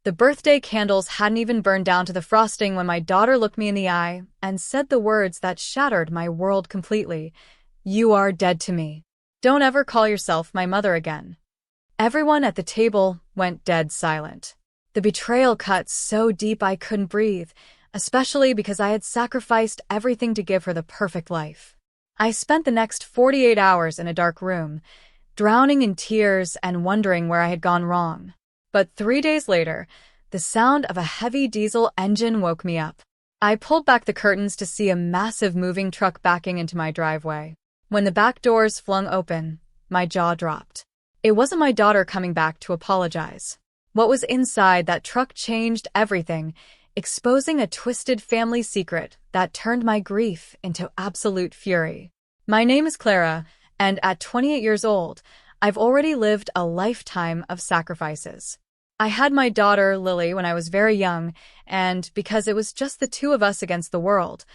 The birthday candles hadn't even burned down to the frosting when my daughter looked me in the eye and said the words that shattered my world completely. "You are dead to me. Don't ever call yourself my mother again." Everyone at the table went dead silent. The betrayal cut so deep I couldn't breathe, especially because I had sacrificed everything to give her the perfect life. I spent the next 48 hours in a dark room, drowning in tears and wondering where I had gone wrong. But 3 days later, the sound of a heavy diesel engine woke me up. I pulled back the curtains to see a massive moving truck backing into my driveway. When the back doors flung open, my jaw dropped. It wasn't my daughter coming back to apologize. What was inside that truck changed everything, exposing a twisted family secret that turned my grief into absolute fury. My name is Clara, and at 28 years old, I've already lived a lifetime of sacrifices. I had my daughter, Lily, when I was very young, and because it was just the two of us against the world,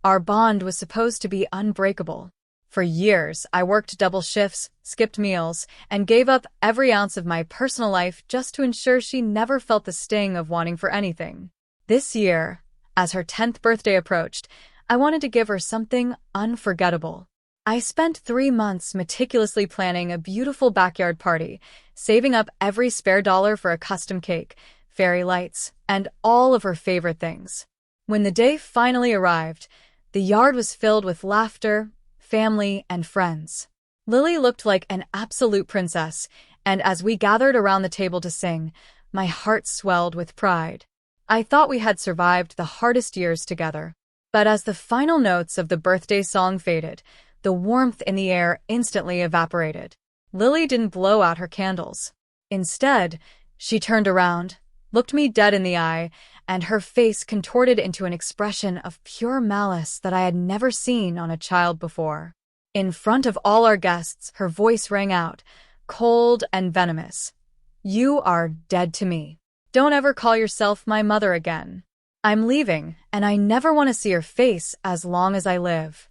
our bond was supposed to be unbreakable. For years, I worked double shifts, skipped meals, and gave up every ounce of my personal life just to ensure she never felt the sting of wanting for anything. This year, as her 10th birthday approached, I wanted to give her something unforgettable. I spent 3 months meticulously planning a beautiful backyard party, saving up every spare dollar for a custom cake, fairy lights, and all of her favorite things. When the day finally arrived, the yard was filled with laughter, family, and friends. Lily looked like an absolute princess, and as we gathered around the table to sing, my heart swelled with pride. I thought we had survived the hardest years together. But as the final notes of the birthday song faded, the warmth in the air instantly evaporated. Lily didn't blow out her candles. Instead, she turned around, looked me dead in the eye, and her face contorted into an expression of pure malice that I had never seen on a child before. In front of all our guests, her voice rang out, cold and venomous. "You are dead to me. Don't ever call yourself my mother again. I'm leaving, and I never want to see your face as long as I live."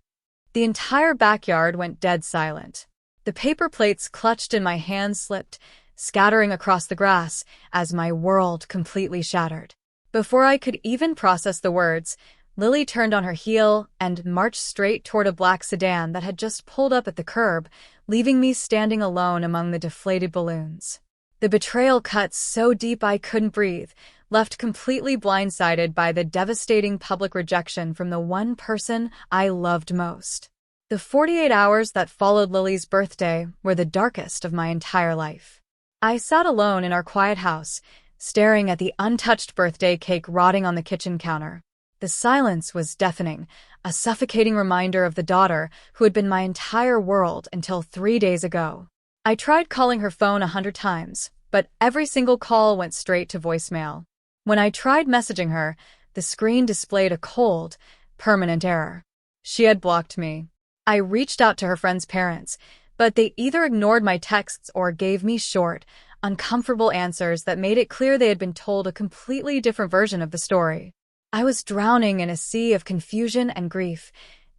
The entire backyard went dead silent. The paper plates clutched in my hands slipped, scattering across the grass as my world completely shattered. Before I could even process the words, Lily turned on her heel and marched straight toward a black sedan that had just pulled up at the curb, leaving me standing alone among the deflated balloons. The betrayal cut so deep I couldn't breathe, left completely blindsided by the devastating public rejection from the one person I loved most. The 48 hours that followed Lily's birthday were the darkest of my entire life. I sat alone in our quiet house, staring at the untouched birthday cake rotting on the kitchen counter. The silence was deafening, a suffocating reminder of the daughter who had been my entire world until 3 days ago. I tried calling her phone 100 times, but every single call went straight to voicemail. When I tried messaging her, the screen displayed a cold, permanent error. She had blocked me. I reached out to her friends' parents, but they either ignored my texts or gave me short, uncomfortable answers that made it clear they had been told a completely different version of the story. I was drowning in a sea of confusion and grief,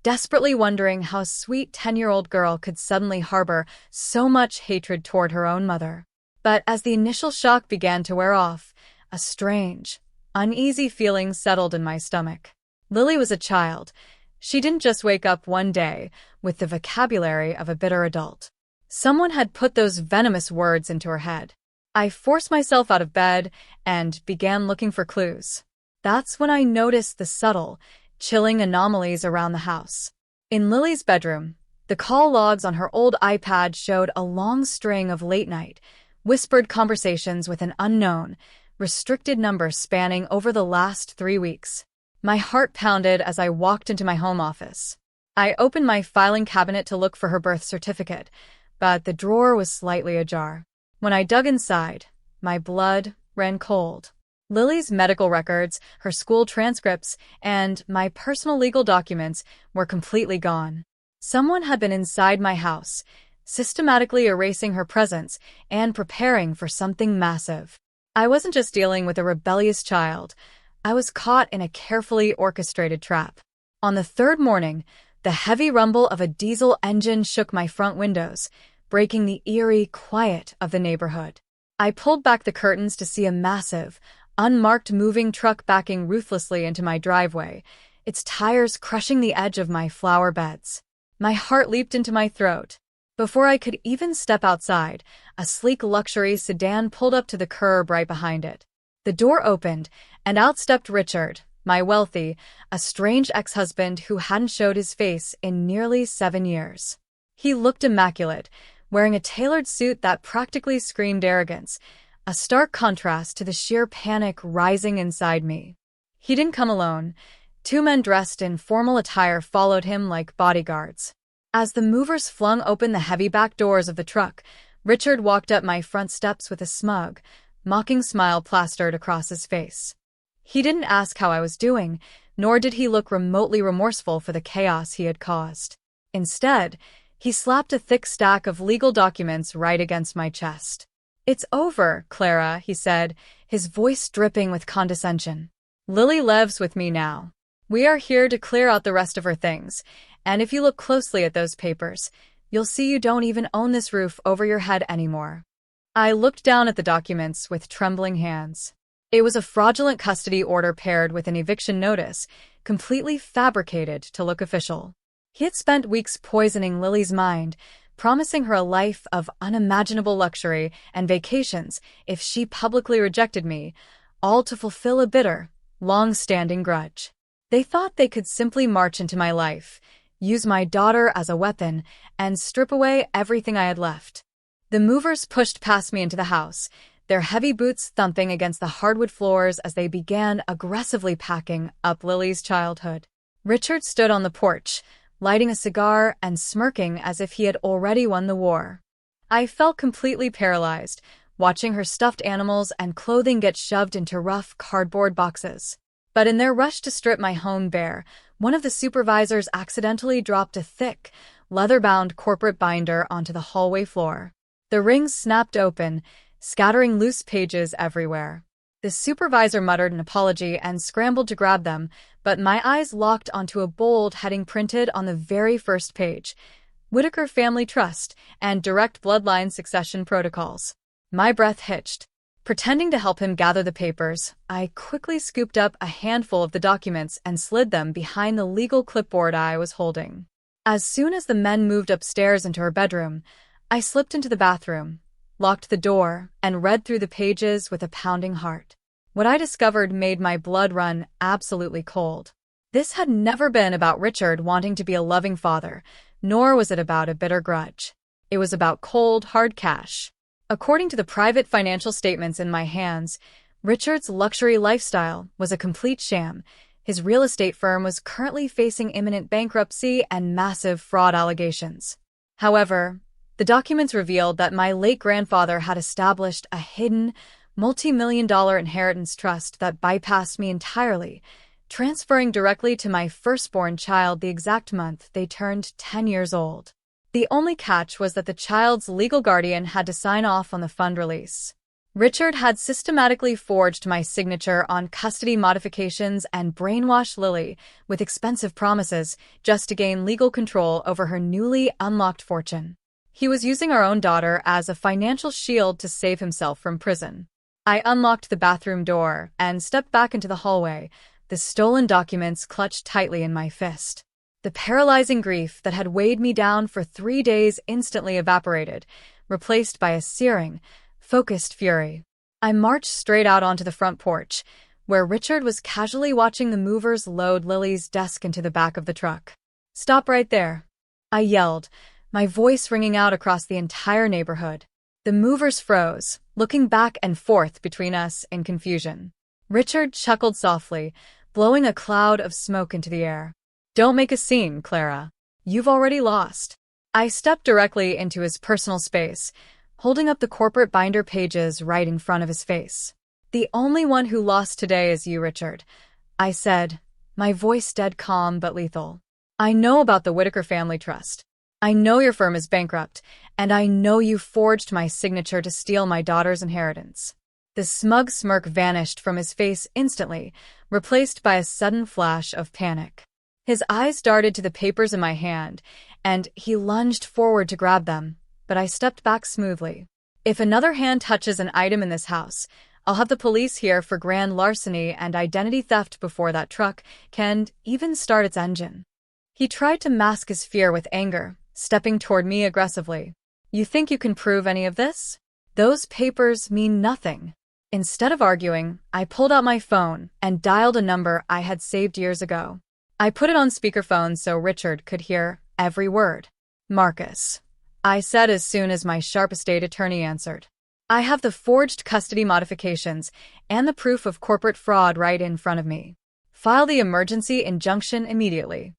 desperately wondering how a sweet 10-year-old girl could suddenly harbor so much hatred toward her own mother. But as the initial shock began to wear off, a strange, uneasy feeling settled in my stomach. Lily was a child. She didn't just wake up one day with the vocabulary of a bitter adult. Someone had put those venomous words into her head. I forced myself out of bed and began looking for clues. That's when I noticed the subtle, chilling anomalies around the house. In Lily's bedroom, the call logs on her old iPad showed a long string of late-night, whispered conversations with an unknown, restricted number spanning over the last 3 weeks. My heart pounded as I walked into my home office. I opened my filing cabinet to look for her birth certificate, but the drawer was slightly ajar. When I dug inside, my blood ran cold. Lily's medical records, her school transcripts, and my personal legal documents were completely gone. Someone had been inside my house, systematically erasing her presence and preparing for something massive. I wasn't just dealing with a rebellious child. I was caught in a carefully orchestrated trap. On the 3rd morning, the heavy rumble of a diesel engine shook my front windows, breaking the eerie quiet of the neighborhood. I pulled back the curtains to see a massive, unmarked moving truck backing ruthlessly into my driveway, its tires crushing the edge of my flower beds. My heart leaped into my throat. Before I could even step outside, a sleek luxury sedan pulled up to the curb right behind it. The door opened, and out stepped Richard, my wealthy, estranged ex-husband who hadn't showed his face in nearly 7 years. He looked immaculate, wearing a tailored suit that practically screamed arrogance, a stark contrast to the sheer panic rising inside me. He didn't come alone. 2 men dressed in formal attire followed him like bodyguards. As the movers flung open the heavy back doors of the truck, Richard walked up my front steps with a smug, mocking smile plastered across his face. He didn't ask how I was doing, nor did he look remotely remorseful for the chaos he had caused. Instead, he slapped a thick stack of legal documents right against my chest. "It's over, Clara," he said, his voice dripping with condescension. "Lily lives with me now. We are here to clear out the rest of her things, and if you look closely at those papers, you'll see you don't even own this roof over your head anymore." I looked down at the documents with trembling hands. It was a fraudulent custody order paired with an eviction notice, completely fabricated to look official. He had spent weeks poisoning Lily's mind, promising her a life of unimaginable luxury and vacations if she publicly rejected me, all to fulfill a bitter, long-standing grudge. They thought they could simply march into my life, use my daughter as a weapon, and strip away everything I had left. The movers pushed past me into the house, their heavy boots thumping against the hardwood floors as they began aggressively packing up Lily's childhood. Richard stood on the porch, lighting a cigar and smirking as if he had already won the war. I felt completely paralyzed, watching her stuffed animals and clothing get shoved into rough cardboard boxes. But in their rush to strip my home bare, one of the supervisors accidentally dropped a thick, leather-bound corporate binder onto the hallway floor. The rings snapped open, scattering loose pages everywhere. The supervisor muttered an apology and scrambled to grab them, but my eyes locked onto a bold heading printed on the very first page: Whitaker Family Trust and Direct Bloodline Succession Protocols. My breath hitched. Pretending to help him gather the papers, I quickly scooped up a handful of the documents and slid them behind the legal clipboard I was holding. As soon as the men moved upstairs into her bedroom, I slipped into the bathroom, locked the door, and read through the pages with a pounding heart. What I discovered made my blood run absolutely cold. This had never been about Richard wanting to be a loving father, nor was it about a bitter grudge. It was about cold, hard cash. According to the private financial statements in my hands, Richard's luxury lifestyle was a complete sham. His real estate firm was currently facing imminent bankruptcy and massive fraud allegations. However, the documents revealed that my late grandfather had established a hidden, multi-million-dollar inheritance trust that bypassed me entirely, transferring directly to my firstborn child the exact month they turned 10 years old. The only catch was that the child's legal guardian had to sign off on the fund release. Richard had systematically forged my signature on custody modifications and brainwashed Lily with expensive promises just to gain legal control over her newly unlocked fortune. He was using our own daughter as a financial shield to save himself from prison. I unlocked the bathroom door and stepped back into the hallway, the stolen documents clutched tightly in my fist. The paralyzing grief that had weighed me down for 3 days instantly evaporated, replaced by a searing, focused fury. I marched straight out onto the front porch, where Richard was casually watching the movers load Lily's desk into the back of the truck. "Stop right there," I yelled, my voice ringing out across the entire neighborhood. The movers froze, looking back and forth between us in confusion. Richard chuckled softly, blowing a cloud of smoke into the air. "Don't make a scene, Clara. You've already lost." I stepped directly into his personal space, holding up the corporate binder pages right in front of his face. "The only one who lost today is you, Richard," I said, my voice dead calm but lethal. "I know about the Whitaker Family Trust. I know your firm is bankrupt, and I know you forged my signature to steal my daughter's inheritance." The smug smirk vanished from his face instantly, replaced by a sudden flash of panic. His eyes darted to the papers in my hand, and he lunged forward to grab them, but I stepped back smoothly. "If another hand touches an item in this house, I'll have the police here for grand larceny and identity theft before that truck can even start its engine. He tried to mask his fear with anger, stepping toward me aggressively. You think you can prove any of this? Those papers mean nothing. Instead of arguing, I pulled out my phone and dialed a number I had saved years ago. I put it on speakerphone so Richard could hear every word. Marcus, I said as soon as my sharp estate attorney answered. I have the forged custody modifications and the proof of corporate fraud right in front of me. File the emergency injunction immediately.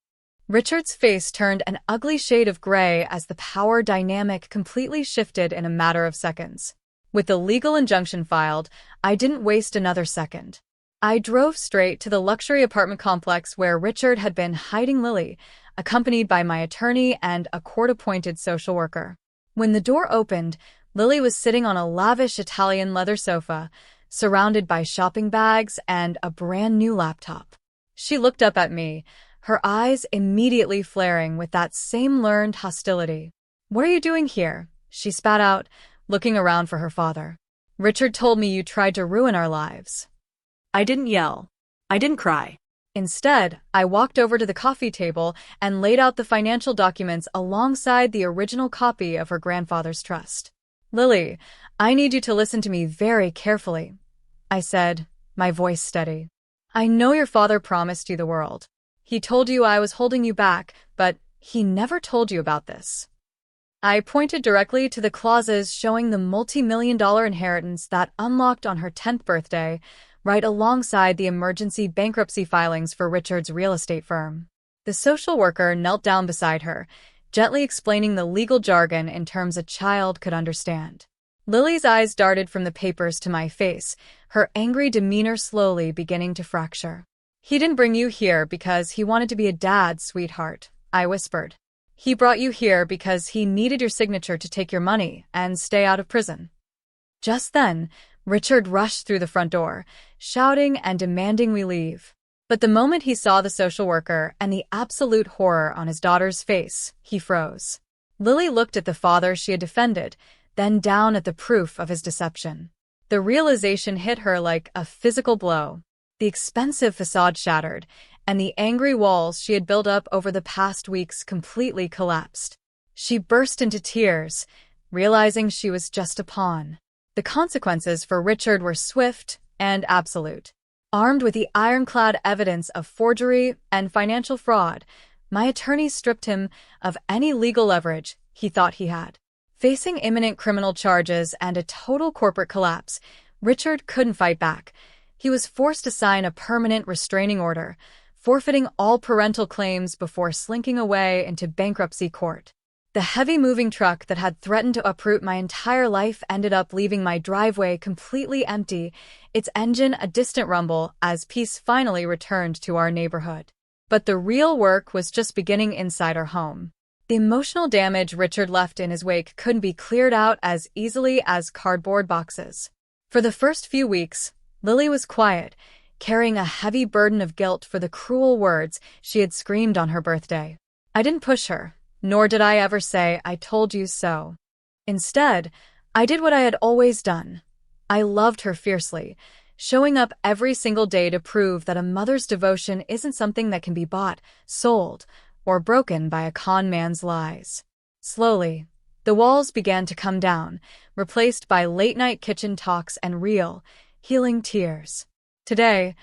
Richard's face turned an ugly shade of gray as the power dynamic completely shifted in a matter of seconds. With the legal injunction filed, I didn't waste another second. I drove straight to the luxury apartment complex where Richard had been hiding Lily, accompanied by my attorney and a court-appointed social worker. When the door opened, Lily was sitting on a lavish Italian leather sofa, surrounded by shopping bags and a brand new laptop. She looked up at me, her eyes immediately flaring with that same learned hostility. What are you doing here? She spat out, looking around for her father. Richard told me you tried to ruin our lives. I didn't yell. I didn't cry. Instead, I walked over to the coffee table and laid out the financial documents alongside the original copy of her grandfather's trust. Lily, I need you to listen to me very carefully, I said, my voice steady. I know your father promised you the world. He told you I was holding you back, but he never told you about this. I pointed directly to the clauses showing the multi-million-dollar inheritance that unlocked on her 10th birthday, right alongside the emergency bankruptcy filings for Richard's real estate firm. The social worker knelt down beside her, gently explaining the legal jargon in terms a child could understand. Lily's eyes darted from the papers to my face, her angry demeanor slowly beginning to fracture. He didn't bring you here because he wanted to be a dad, sweetheart, I whispered. He brought you here because he needed your signature to take your money and stay out of prison. Just then, Richard rushed through the front door, shouting and demanding we leave. But the moment he saw the social worker and the absolute horror on his daughter's face, he froze. Lily looked at the father she had defended, then down at the proof of his deception. The realization hit her like a physical blow. The expensive facade shattered, and the angry walls she had built up over the past weeks completely collapsed. She burst into tears, realizing she was just a pawn. The consequences for Richard were swift and absolute. Armed with the ironclad evidence of forgery and financial fraud, my attorney stripped him of any legal leverage he thought he had. Facing imminent criminal charges and a total corporate collapse, Richard couldn't fight back. He was forced to sign a permanent restraining order, forfeiting all parental claims before slinking away into bankruptcy court. The heavy moving truck that had threatened to uproot my entire life ended up leaving my driveway completely empty, its engine a distant rumble as peace finally returned to our neighborhood. But the real work was just beginning inside our home. The emotional damage Richard left in his wake couldn't be cleared out as easily as cardboard boxes. For the first few weeks, Lily was quiet, carrying a heavy burden of guilt for the cruel words she had screamed on her birthday. I didn't push her, nor did I ever say, "I told you so." Instead, I did what I had always done. I loved her fiercely, showing up every single day to prove that a mother's devotion isn't something that can be bought, sold, or broken by a con man's lies. Slowly, the walls began to come down, replaced by late-night kitchen talks and real, healing tears. Today,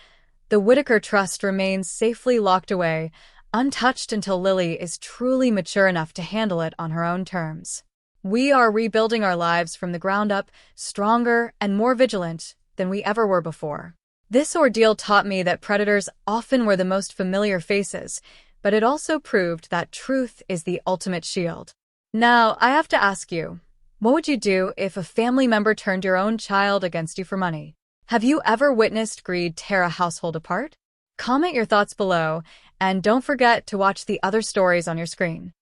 the Whitaker Trust remains safely locked away, untouched until Lily is truly mature enough to handle it on her own terms. We are rebuilding our lives from the ground up, stronger and more vigilant than we ever were before. This ordeal taught me that predators often were the most familiar faces, but it also proved that truth is the ultimate shield. Now, I have to ask you, what would you do if a family member turned your own child against you for money? Have you ever witnessed greed tear a household apart? Comment your thoughts below, and don't forget to watch the other stories on your screen.